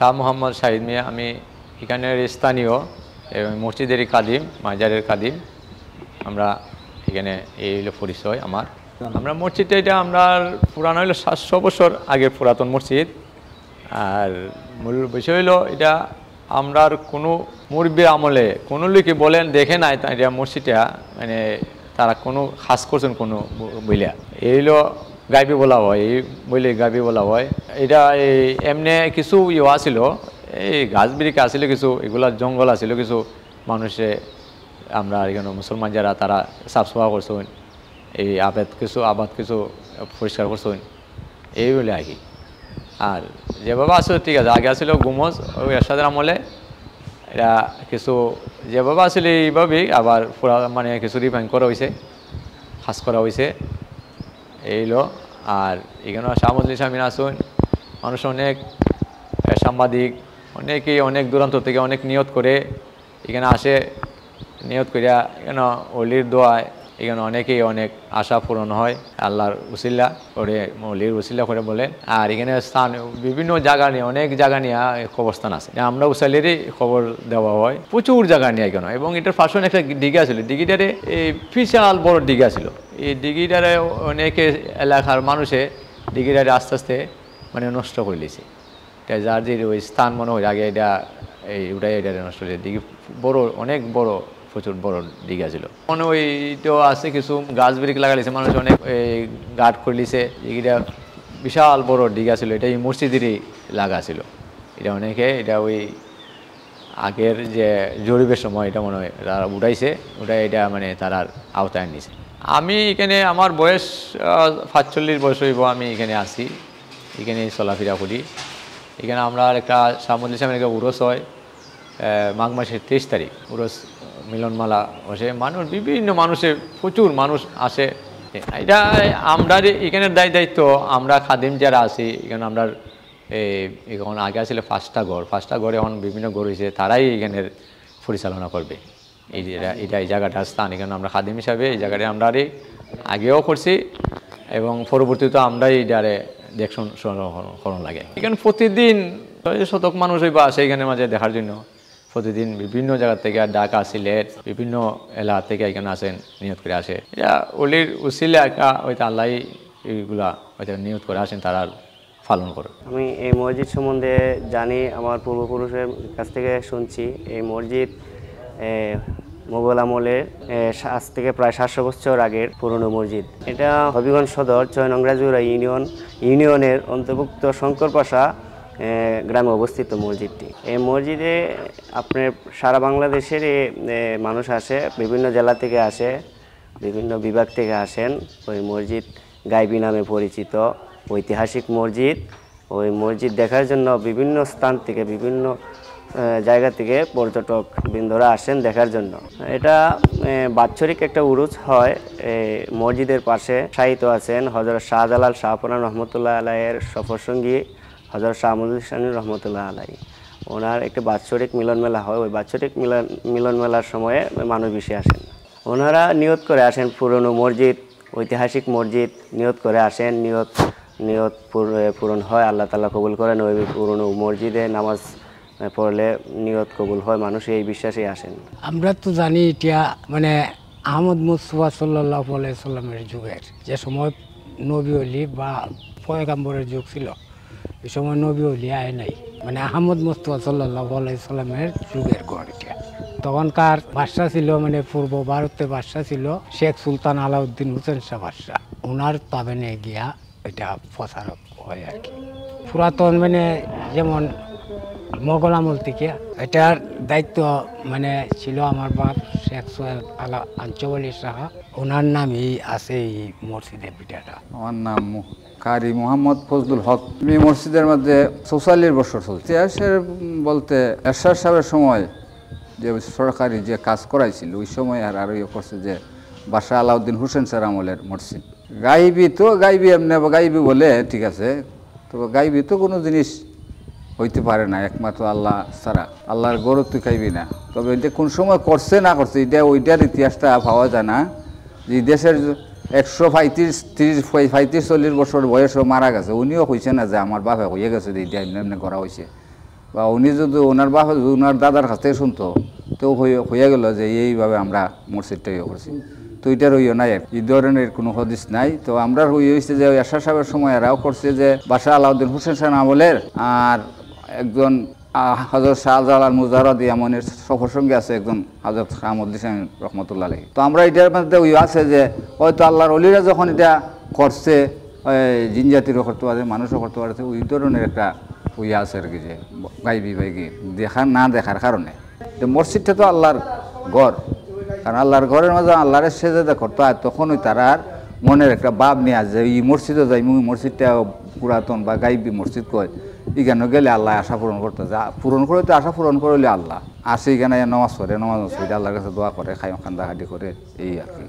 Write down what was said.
শাহ মোহাম্মদ শাহিদ মিয়া, আমি এখানের স্থানীয় এবং মসজিদেরই কাদিম, মাজারের কাদিম। আমরা এখানে এই হলো পরিচয় আমার। আমরা মসজিদটা এটা আমরা পুরানো হলো 700 বছর আগের পুরাতন মসজিদ। আর মূল বিষয় হলো এটা আমরার কোনো মুরব্বীর আমলে কোনো লোকে বলেন দেখে নাই এটা মসজিদটা মানে তারা কোনো খাস করছেন কোনো বইলা এই হলো গাইবি বলা হয়, এই বইলে গাইবি বলা হয়। এটা এই এমনি কিছু ইয়া ছিল, এই গাছ বিরিকা আসলে কিছু, এগুলা জঙ্গল আছিল কিছু, মানুষে আমরা এখানে মুসলমান যারা তারা সাফ সাফা করছেন, এই আবাদ কিছু পরিষ্কার করছেন এই বলে আর কি। আর যেভাবে আসলে ঠিক আছে, আগে আসলে গুমজ ওই এরশাদের আমলে এটা কিছু যেভাবে আসলে এইভাবেই আবার পুরা মানে কিছু রিফাইন করা হয়েছে, খাস করা হয়েছে এইলো। আর এখানে শাহমুদুল ইসলামিন আসুন, মানুষ অনেক সাংবাদিক অনেকেই অনেক দূরান্ত থেকে অনেক নিয়ত করে এখানে আসে, নিয়ত করিয়া এখানে অলির দোয়ায় এখানে অনেকেই অনেক আশা পূরণ হয় আল্লাহর উসিল্লা করে, অলির উসিল্লা করে বলে। আর এখানে স্থান বিভিন্ন জায়গা নিয়ে অনেক জায়গা নিয়ে কবরস্থান আছে, আমরা উসাইলেরই খবর দেওয়া হয় প্রচুর জায়গা নিয়ে এখানে। এবং এটার পাশে একটা দিঘা ছিল, দিঘিটারে এই বিশাল বড় দিঘা ছিল, এই দিঘিটারে অনেকে এলাকার মানুষে দিঘিটারে আস্তে আস্তে মানে নষ্ট করে দিয়েছে। এটা যার যে ওই স্থান মনে হয় আগে এটা এই ওটাই এটা নষ্ট হয়েছে। দিঘি বড়, অনেক বড়, প্রচুর বড় দিঘা ছিল। মনে ওইটাও আছে কিছু গাছ বিরিক লাগাইছে মানুষ, অনেক এই গার্ড করলিছে। দিঘিটা বিশাল বড় দিঘা ছিল, এটা এই মসজিদেরই লাগা ছিল। এটা অনেকে এটা ওই আগের যে জরিপের সময় এটা মনে হয় তারা উঠাইছে, ওটাই এটা মানে তারার আওতায় নিছে। আমি এখানে আমার বয়স 45 বয়স হইব, আমি এখানে আসি, এখানে চলাফেরা করি। এখানে আমরা একটা শাহমুদুল ইসলামের একটা উরস হয় মাঘ মাসের 23 তারিখ, উরস মিলনমালা বসে, মানুষ বিভিন্ন মানুষের প্রচুর মানুষ আসে। এটা আমরা এখানের দায়িত্ব আমরা খাদিম যারা আছি এখানে আমরা এখন আগে আসলে 5টা ঘর এখন বিভিন্ন ঘর হয়েছে, তারাই এখানের পরিচালনা করবে। এই জায়গাটা স্থান, এখানে আমরা খাদিম হিসাবে এই জায়গাটা আমরা আগেও করছি এবং পরবর্তীতে আমরাই এটারে দেখুন করণ লাগে। এখানে প্রতিদিন শতক মানুষ বা আসে এখানে মাঝে দেখার জন্য, প্রতিদিন বিভিন্ন জায়গা থেকে, ঢাকা, সিলেট, বিভিন্ন এলাকা থেকে এখানে আসেন, নিয়ত করে আসে। এটা অলির উসিলা একা হয়তো আল্লাহ এইগুলা হয়তো নিয়ত করে আসেন, তারা পালন করে। আমি এই মসজিদ সম্বন্ধে জানি, আমার পূর্বপুরুষের কাছ থেকে শুনছি। এই মসজিদ মোগল আমলের আজ থেকে প্রায় 700 বছর আগের পুরনো মসজিদ। এটা হবিগঞ্জ সদর 6 নং রাজুরা ইউনিয়নের অন্তর্ভুক্ত শঙ্করপাশা গ্রামে অবস্থিত মসজিদটি। এই মসজিদে আপনার সারা বাংলাদেশের মানুষ আসে, বিভিন্ন জেলা থেকে আসে, বিভিন্ন বিভাগ থেকে আসেন। ওই মসজিদ গাইবি নামে পরিচিত, ঐতিহাসিক মসজিদ। ওই মসজিদ দেখার জন্য বিভিন্ন স্থান থেকে, বিভিন্ন জায়গা থেকে পর্যটক বৃন্দরা আসেন দেখার জন্য। এটা বাৎসরিক একটা উরুস হয়। মসজিদের পাশে শায়িত আছেন হযরত শাহজালাল শাহপরান রহমতুল্লাহ আলাইয়ের সফরসঙ্গী হযরত শাহমুদুল ইসলাম রহমতুল্লাহ আলাই। ওনার একটা বাৎসরিক মিলন মেলা হয়, ওই বাৎসরিক মিলন মেলার সময়ে মানুষ বেশি আসেন। ওনারা নিয়ত করে আসেন, পুরনো মসজিদ, ঐতিহাসিক মসজিদ, নিয়ত করে আসেন, নিয়ত পূরণ হয়, আল্লাহ তাআলা কবুল করেন। ওই পুরনো মসজিদে নামাজ পড়লে নিয়ত কবুল হয়, মানুষ এই বিশ্বাসে আসেন। আমরা তো জানি এটা মানে আহমদ মুস্তফা সাল্লাল্লাহু আলাইহি সাল্লামের যুগের, যে সময় নবী ওলি বা পয়গাম্বরের যুগ ছিল, এই সময় নবী ওলি আয় নাই, মানে আহমদ মুস্তফা সাল্লাল্লাহু আলাইহি সাল্লামের যুগের ঘর এটা। তখনকার বাদশা ছিল, মানে পূর্ব ভারতের বাদশা ছিল শেখ সুলতান আলাউদ্দিন হোসেন শাহ বাদশা। ওনার তাবেনে গিয়া এটা প্রচারক হয় আর কি। পুরাতন মানে যেমন মোগল আমল থেকে এটার দায়িত্ব মানে ছিল আমার বাপ শেখ সৈয়দ আঞ্চলি শাহ, ওনার নামই আছে এই মসজিদের পিঠাটা। আমার নাম কারি মোহাম্মদ ফজলুল হক। এই মসজিদের মধ্যে 44 বছর চলছে। ইতিহাসের বলতে এরশাদ সাহেবের সময় যে সরকারি যে কাজ করাইছিল ওই সময় আর ইয়ে করছে যে বাদশাহ আলাউদ্দিন হোসেন স্যার আমলের মসজিদ। গাইবি এমনি গাইবি বলে ঠিক আছে, তবে গাইবি তো কোনো জিনিস হইতে পারে না একমাত্র আল্লাহ ছাড়া, আল্লাহর গরু তুই খাইবি না। তবে এটা কোন সময় করছে না করছে এটা ওইটার ইতিহাসটা পাওয়া যায় না। যে দেশের 135-40 বছর বয়সও মারা গেছে, উনিও কইছে না যে আমার বাপে হয়ে গেছে এইটা এমনি এমনি করা হয়েছে। বা উনি যদি ওনার বাপ যদি ওনার দাদার কাছ থেকে শুনতো তো হয়ে গেল যে এইভাবে আমরা মসজিদটা ইয়ে করছি। তো এটার ইয়ে নাই, এই ধরনের কোনো হদিস নাই। তো আমরা হয়েছে যে এরশাদ সাহেবের সময় এরাও করছে যে বাদশাহ আলাউদ্দিন হোসেন শাহ আমলের আর একজন হযরত শাহজালাল মুজাররদি এমনের সফর সঙ্গে আছে একজন হযরত আহমদ ইসলাম রহমতুল্লাহ আলাইহি। তো আমরা এটার মধ্যে ওই আছে যে হয়তো আল্লাহর ওলিরা যখন এটা করছে জিন জাতিরও করতে পারে, মানুষও করতে পারে, ওই ধরনের একটা ইয়ে আছে আর কি যে গাইবি বাইবি দেখার না দেখার কারণে। তো মসজিদটা তো আল্লাহর ঘর, কারণ আল্লাহর ঘরের মাঝে আল্লাহর সেজদা করতে হয়, তখন ওই তার আর মনের একটা ভাব নিয়ে আসে এই মসজিদে যাই ওই মসজিদটা পুরাতন বা গাইবি মসজিদ কয় এখানে গেলে আল্লাহ আশা পূরণ করতে যায়, পূরণ করে তো আশা পূরণ করলে আল্লাহ আসে এখানে নামাজ পড়ে, নামাজ পড়ে আল্লাহর কাছে দোয়া করে, খাই খান্দাখাটি করে, এই আর কি।